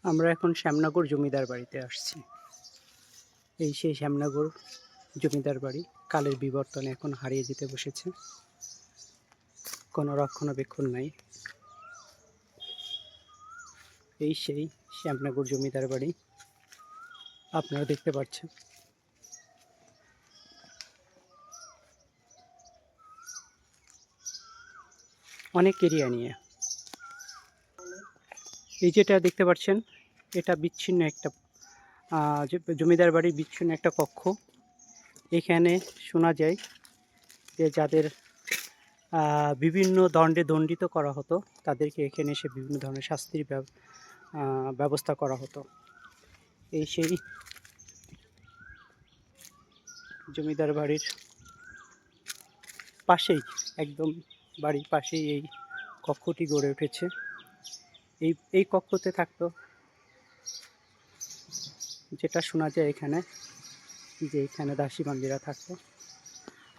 আমরা এখন শ্যামনগর জমিদার বাড়িতে আসছি। এই সেই শ্যামনগর জমিদার বাড়ি কালের বিবর্তনে এখন হারিয়ে যেতে বসেছে, কোনো রক্ষণাবেক্ষণ নাই। এই সেই শ্যামনগর জমিদার বাড়ি আপনারা দেখতে পাচ্ছেন। অনেক এরিয়া নিয়ে এই যেটা দেখতে পাচ্ছেন, এটা বিচ্ছিন্ন একটা জমিদার বাড়ির বিচ্ছিন্ন একটা কক্ষ। এখানে শোনা যায় যে যাদের বিভিন্ন দণ্ডে দণ্ডিত করা হতো তাদেরকে এখানে এসে বিভিন্ন ধরনের শাস্তির ব্যবস্থা করা হতো। এই সেই জমিদার বাড়ির পাশেই, একদম বাড়ির পাশেই এই কক্ষটি গড়ে উঠেছে। এই কক্ষতে থাকতো, যেটা শোনা যায় এখানে, যে এখানে দাসী বান্দিরা থাকতো।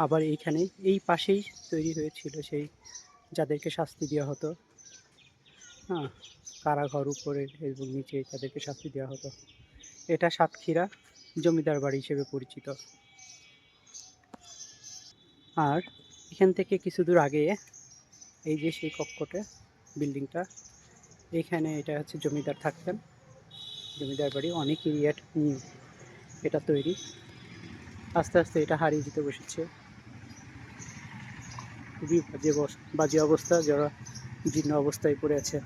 আবার এইখানেই এই পাশেই তৈরি হয়েছিল সেই যাদেরকে শাস্তি দেওয়া হতো, হ্যাঁ, কারাঘর উপরে এবং নিচে তাদেরকে শাস্তি দেওয়া হতো। এটা সাতক্ষীরা জমিদার বাড়ি হিসেবে পরিচিত। আর এখান থেকে কিছু দূর আগে এই যে সেই কক্ষটা, বিল্ডিংটা, এখানে এটা হচ্ছে জমিদার থাকতেন। জমিদার বাড়ি অনেক এরিয়া নিয়ে এটা তৈরি। আস্তে আস্তে এটা হারিয়ে যেতে বসেছে। খুবই বাজে অবস্থা, যারা জীর্ণ অবস্থায় পড়ে আছে।